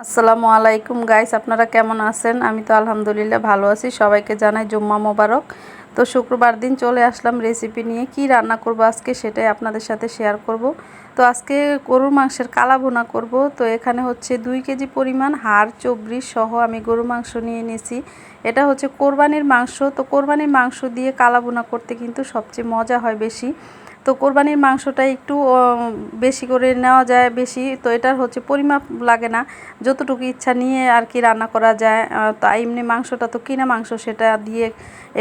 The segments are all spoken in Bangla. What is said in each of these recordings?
আসসালামু আলাইকুম গাইস, আপনারা কেমন আছেন? আমি তো আলহামদুলিল্লাহ ভালো আছি। সবাইকে জানাই জুম্মা মোবারক। তো শুক্রবার দিন চলে আসলাম রেসিপি নিয়ে। কি রান্না করব আজকে সেটাই আপনাদের সাথে শেয়ার করব। তো আজকে গরুর মাংসের কালা ভুনা করব। তো এখানে হচ্ছে 2 কেজি পরিমাণ হাড় চবরি সহ আমি গরুর মাংস নিয়ে নিয়েছি। এটা হচ্ছে কোরবানির মাংস। তো কোরবানির মাংস দিয়ে কালা ভুনা করতে কিন্তু সবচেয়ে মজা হয় বেশি। তো কোরবানির মাংসটা একটু বেশি করে নেওয়া যায় বেশি। তো এটার হচ্ছে পরিমাপ লাগে না, যতটুকু ইচ্ছা নিয়ে আর কি রান্না করা যায়। তো এমনি মাংসটা তো কিনা মাংস, সেটা দিয়ে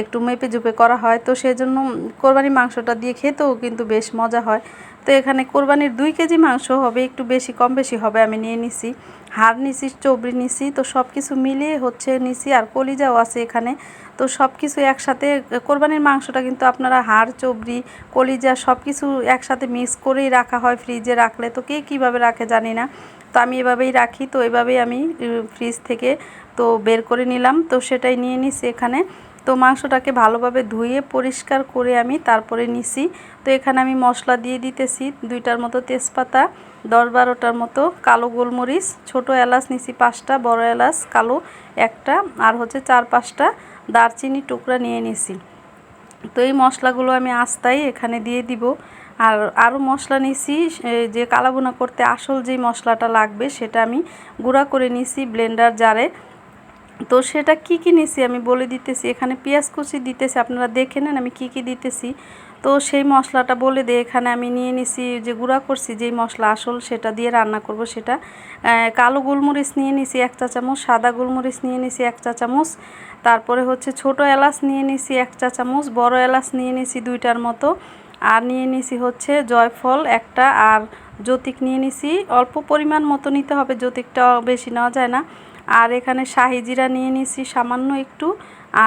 একটু মেপে জুপে করা হয়। তো সেজন্য কোরবানির মাংসটা দিয়ে খেতেও কিন্তু বেশ মজা হয়। তো এখানে কোরবানির 2 কেজি মাংস হবে, একটু বেশি কম বেশি হবে। আমি নিয়ে নিছি, হাড় নিছি, চবরি নিছি। তো সব কিছু মিলিয়ে হচ্ছে নিছি, আর কলিজাও আছে এখানে। তো সব কিছু একসাথে কোরবানির মাংসটা কিন্তু আপনারা হাড় চবরি কলিজা সব কিছু একসাথে মিক্স করেই রাখা হয় ফ্রিজে রাখলে। তো কে কীভাবে রাখে জানি না, তো আমি এভাবেই রাখি। তো এভাবেই আমি ফ্রিজ থেকে তো বের করে নিলাম। তো সেটাই নিয়ে নিছি এখানে। তো মাংসটাকে ভালোভাবে ধুয়ে পরিষ্কার করে আমি তারপরে নিছি। তো এখানে আমি মশলা দিয়ে দিতেছি 2টার মতো তেজপাতা, 10-12টার মতো কালো গোলমরিচ, ছোট এলাচ নিছি 5টা, বড় এলাচ কালো একটা, আর হচ্ছে 4-5টা দারচিনি টুকরা নিয়ে নিছি। তো এই মশলাগুলো আমি আস্তাই এখানে দিয়ে দিব। আর আরও মশলা নিছি, যে কালাভুনা করতে আসল যেই মশলাটা লাগবে সেটা আমি গুঁড়া করে নিছি ব্লেন্ডার জারে। তো সেটা কি কি নিছি আমি বলে দিতেছি। এখানে পেঁয়াজ কুচি দিতেছি, আপনারা দেখে নেন আমি কি কি দিতেছি। তো সেই মশলাটা বলে দিয়ে এখানে আমি নিয়ে নিছি যে গুঁড়া করছি যেই মশলা আসল, সেটা দিয়ে রান্না করব। সেটা কালো গোলমরিচ নিয়ে নিছি 1 চা চামচ, সাদা গোলমরিচ নিয়ে নিছি 1 চা চামচ, তারপরে হচ্ছে ছোট এলাচ নিয়ে নিছি 1 চা চামচ, বড় এলাচ নিয়ে নিছি 2টার মতো, আর নিয়ে নিছি হচ্ছে জয়ফল একটা, আর জ্যোতিক নিয়ে নিছি অল্প পরিমাণ মতো নিতে হবে, জ্যোতিকটা বেশি নেওয়া যায় না। আর এখানে শাহি জিরা নিয়ে নিছি সামান্য একটু,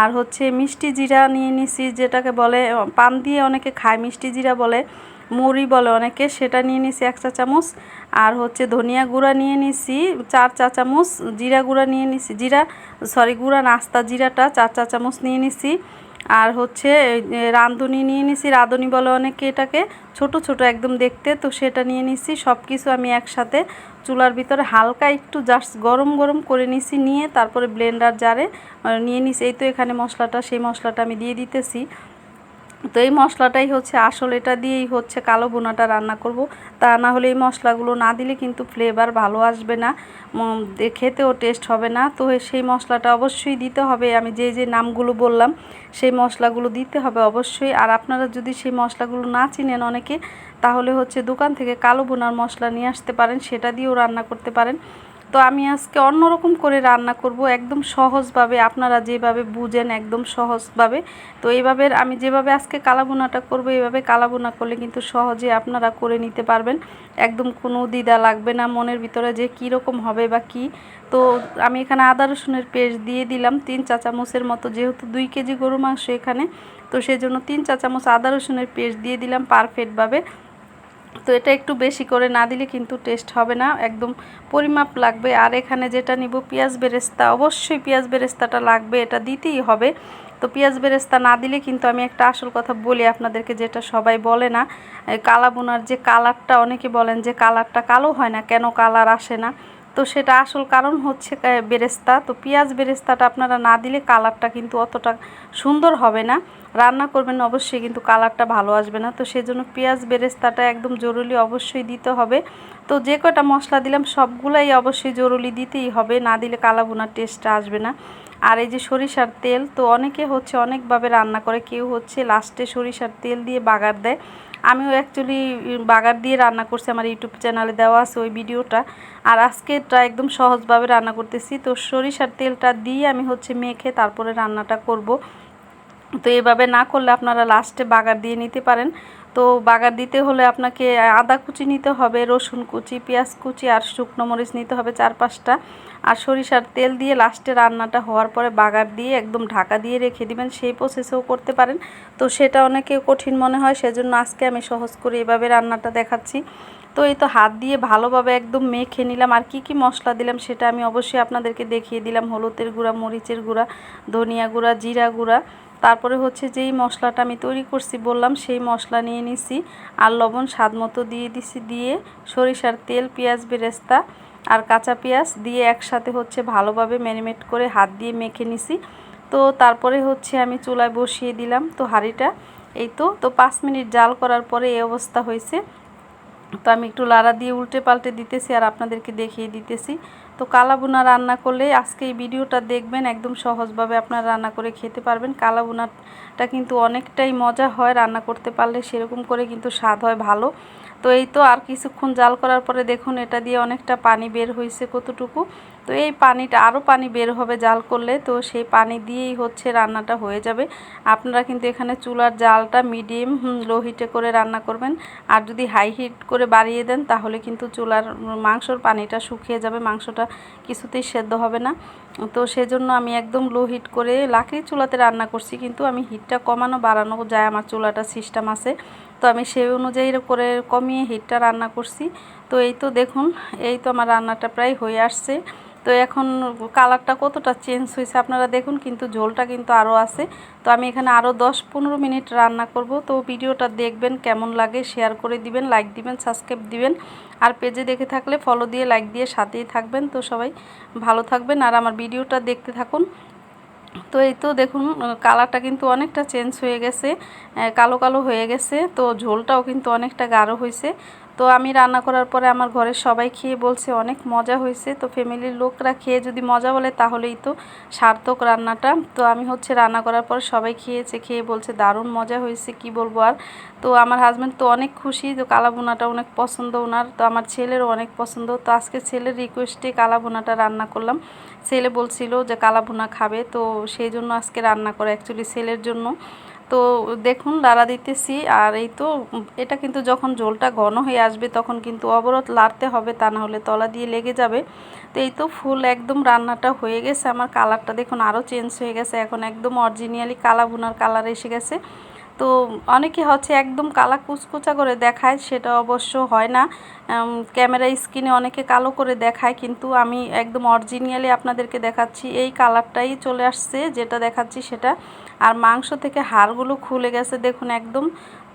আর হচ্ছে মিষ্টি জিরা নিয়ে নিছি, যেটাকে বলে পান দিয়ে অনেকে খায়, মিষ্টি জিরা বলে, মুড়ি বলে অনেকে, সেটা নিয়ে নিছি 1 চা চামচ। আর হচ্ছে ধনিয়া গুঁড়া নিয়ে নিছি 4 চা চামচ, জিরা গুঁড়া নিয়ে নিছি, গুঁড়া নাস্তা জিরাটা 4 চা চামচ নিয়ে নিছি। আর হচ্ছে রাঁধুনি নিয়ে নিছি, রাঁধুনি বলে অনেকে এটাকে, ছোট ছোট একদম দেখতে। তো সেটা নিয়ে নিছি। সব কিছু আমি একসাথে চুলার ভিতরে হালকা একটু জাস্ট গরম গরম করে নিছি, নিয়ে তারপরে ব্লেন্ডার জারে নিয়ে নিছি। এই তো এখানে মশলাটা, সেই মশলাটা আমি দিয়ে দিতেছি। তো এই মশলাটাই হচ্ছে আসল, এটা দিয়েই হচ্ছে কালো ভুনাটা রান্না করব। তা না হলে এই মশলাগুলো না দিলে কিন্তু ফ্লেভার ভালো আসবে না, খেতেও টেস্ট হবে না। তো সেই মশলাটা অবশ্যই দিতে হবে, আমি যে যে নামগুলো বললাম সেই মশলাগুলো দিতে হবে অবশ্যই। আর আপনারা যদি সেই মশলাগুলো না চিনেন অনেকে, তাহলে হচ্ছে দোকান থেকে কালো ভুনার মশলা নিয়ে আসতে পারেন, সেটা দিয়েও রান্না করতে পারেন। তো আমি আজকে অন্যরকম করে রান্না করব, একদম সহজভাবে, আপনারা যেভাবে বুঝেন একদম সহজভাবে। তো এইভাবে আমি যেভাবে আজকে কালাভুনাটা করব, এইভাবে কালাভুনা করলে কিন্তু সহজে আপনারা করে নিতে পারবেন, একদম কোনো দ্বিধা লাগবে না মনের ভিতরে যে কী রকম হবে বা কি। তো আমি এখানে আদা রসুনের পেস্ট দিয়ে দিলাম 3 চা চামচের মতো, যেহেতু 2 কেজি গরু মাংস এখানে, তো সেজন্য 3 চা চামচ আদা রসুনের পেস্ট দিয়ে দিলাম পারফেক্টভাবে। তো এটা একটু বেশি করে না দিলে কিন্তু টেস্ট হবে না, একদম পরিমাপ লাগবে। আর এখানে যেটা নিব পেঁয়াজ বেরেস্তা, অবশ্যই পেঁয়াজ বেরেস্তাটা লাগবে, এটা দিতেই হবে। তো পেঁয়াজ বেরেস্তা না দিলে কিন্তু, আমি একটা আসল কথা বলি আপনাদেরকে, যেটা সবাই বলে না, কালা বোনার যে কালারটা, অনেকে বলেন যে কালারটা কালো হয় না কেন, কালার আসে না। তো সেটা আসল কারণ হচ্ছে বেরেস্তা। তো পেঁয়াজ বেরেস্তাটা আপনারা না দিলে কালারটা কিন্তু অতটা সুন্দর হবে না, রান্না করবেন অবশ্যই কিন্তু কালারটা ভালো আসবে না। তো সেজন্য পেঁয়াজ বেরেস্তাটা একদম জরুরি অবশ্যই দিতে হবে। তো যে কটা মশলা দিলাম সবগুলাই অবশ্যই জরুরি দিতেই হবে, না দিলে কালা ভুনার টেস্টটা আসবে না। আর এই যে সরিষার তেল, তো অনেকে হচ্ছে অনেকভাবে রান্না করে, কেউ হচ্ছে লাস্টে সরিষার তেল দিয়ে বাগার দেয়, আমিও অ্যাকচুয়ালি বাগার দিয়ে রান্না করছি, আমার ইউটিউব চ্যানেলে দেওয়া আছে ওই ভিডিওটা। আর আজকেটা একদম সহজভাবে রান্না করতেছি। তো সরিষার তেলটা দিয়ে আমি হচ্ছে মেখে তারপরে রান্নাটা করব। তো এভাবে না করলে আপনারা লাস্টে বাগার দিয়ে নিতে পারেন। তো বাগার দিতে হলে আপনাকে আদা কুচি নিতে হবে, রসুন কুচি, পেঁয়াজ কুচি, আর শুকনো মরিচ নিতে হবে 4-5টা। আর সরিষার তেল দিয়ে লাস্টে রান্নাটা হওয়ার পরে বাগার দিয়ে একদম ঢাকা দিয়ে রেখে দিবেন, সেই প্রসেসেও করতে পারেন। তো সেটা অনেকে কঠিন মনে হয়, সেজন্য আজকে আমি সহজ করে এভাবে রান্নাটা দেখাচ্ছি। তো এই তো হাত দিয়ে ভালোভাবে একদম মেখে নিলাম। আর কি কি মশলা দিলাম সেটা আমি অবশ্যই আপনাদেরকে দেখিয়ে দিলাম, হলুদের গুঁড়া, মরিচের গুঁড়া, ধনিয়া গুঁড়া, জিরা গুঁড়া, তারপরে হচ্ছে যেই মশলাটা আমি তৈরি করছি বললাম সেই মশলা নিয়ে নিছি, আর লবণ স্বাদ মতো দিয়ে দিছি, দিয়ে সরিষার তেল, পেঁয়াজ বেরেস্তা, আর কাঁচা পেঁয়াজ দিয়ে একসাথে হচ্ছে ভালোভাবে ম্যারিনেট করে হাত দিয়ে মেখে নিছি। তো তারপরে হচ্ছে আমি চুলায় বসিয়ে দিলাম তো হাঁড়িটা। এই তো 5 মিনিট জাল করার পরে এই অবস্থা হয়েছে। তো আমি একটু লাড়া দিয়ে উল্টে পাল্টে দিতেছি আর আপনাদেরকে দেখিয়ে দিতেছি। তো কালাভুনা রান্না করলে আজকে এই ভিডিওটা দেখবেন, একদম সহজভাবে আপনারা রান্না করে খেতে পারবেন। কালাভুনাটা কিন্তু অনেকটাই মজা হয়, রান্না করতে পারলে সেরকম করে কিন্তু স্বাদ হয় ভালো। তো এই তো আর কিছুক্ষণ জাল করার পরে দেখুন এটা দিয়ে অনেকটা পানি বের হয়েছে কতটুকু। তো এই পানিটা আরও পানি বের হবে জাল করলে, তো সেই পানি দিয়েই হচ্ছে রান্নাটা হয়ে যাবে। আপনারা কিন্তু এখানে চুলার জালটা মিডিয়াম লো হিটে করে রান্না করবেন। আর যদি হাই হিট করে বাড়িয়ে দেন তাহলে কিন্তু চুলার মাংসর পানিটা শুকিয়ে যাবে, মাংসটা কিছুতেই সেদ্ধ হবে না। তো সেজন্য আমি একদম লো হিট করে লাকড়ির চুলাতে রান্না করছি, কিন্তু আমি হিটটা কমানো বাড়ানো যায়, আমার চুলাটা সিস্টেম আছে। তো আমি সেই অনুযায়ী করে কমিয়ে হিটটা রান্না করছি। তো এই তো দেখুন, এই তো আমার রান্নাটা প্রায় হয়ে আসছে। তো এখন কালারটা কতটা চেঞ্জ হয়েছে আপনারা দেখুন, কিন্তু ঝোলটা কিন্তু আরও আছে। তো আমি এখানে আরও 10-15 মিনিট রান্না করব। তো ভিডিওটা দেখবেন, কেমন লাগে শেয়ার করে দিবেন, লাইক দিবেন, সাবস্ক্রাইব দিবেন। আর পেজে দেখে থাকলে ফলো দিয়ে লাইক দিয়ে সাথেই থাকবেন। তো সবাই ভালো থাকবেন আর আমার ভিডিওটা দেখতে থাকুন। তো এই তো দেখুন কালারটা কিন্তু অনেকটা চেঞ্জ হয়ে গেছে, কালো কালো হয়ে গেছে। তো ঝোলটাও কিন্তু অনেকটা গাঢ় হয়েছে। তো আমি রান্না করার পরে আমার ঘরের সবাই খেয়ে বলছে অনেক মজা হয়েছে। তো ফ্যামিলির লোকরা খেয়ে যদি মজা বলে তাহলেই তো সার্থক রান্নাটা। তো আমি হচ্ছে রান্না করার পর সবাই খেয়েছে, খেয়ে বলছে দারুণ মজা হয়েছে, কি বলবো আর। তো আমার হাজব্যান্ড তো অনেক খুশি, তো কালাভুনাটা অনেক পছন্দ ওনার, তো আমার ছেলেরও অনেক পছন্দ। তো আজকে ছেলের রিকোয়েস্টে কালাভুনাটা রান্না করলাম। ছেলে বলছিল যে কালাভুনা খাবে, তো সেই জন্য আজকে রান্না করা অ্যাকচুয়ালি ছেলের জন্য। তো দেখুন লাড়া দিতেছি আর এই তো এটা কিন্তু যখন ঝোলটা ঘন হয়ে আসবে তখন কিন্তু অবরোধ লাড়তে হবে, তা না হলে তলা দিয়ে লেগে যাবে। তো এই তো ফুল একদম রান্নাটা হয়ে গেছে। আমার কালারটা দেখুন আরও চেঞ্জ হয়ে গেছে, এখন একদম অরিজিনালি কালাভুনার কালার এসে গেছে। তো অনেকে হচ্ছে একদম কালা কুচকুচা করে দেখায়, সেটা অবশ্য হয় না। ক্যামেরা স্ক্রিনে অনেকে কালো করে দেখায়, কিন্তু আমি একদম অরিজিনালি আপনাদেরকে দেখাচ্ছি, এই কালারটাই চলে আসছে যেটা দেখাচ্ছি সেটা। আর মাংস থেকে হাড়গুলো খুলে গেছে দেখুন একদম।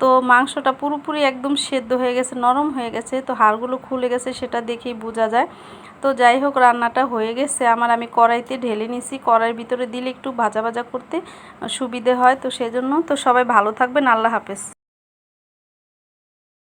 তো মাংসটা পুরোপুরি একদম সেদ্ধ হয়ে গেছে, নরম হয়ে গেছে, তো হাড়গুলো খুলে গেছে সেটা দেখেই বোঝা যায়। তো যাই হোক রান্নাটা হয়ে গেছে আমার, আমি কড়াইতে ঢেলে নিছি। কড়াইয়ের ভিতরে দিলে একটু ভাজা ভাজা করতে সুবিধে হয়, তো সেজন্য। তো সবাই ভালো থাকবেন, আল্লাহ হাফেজ।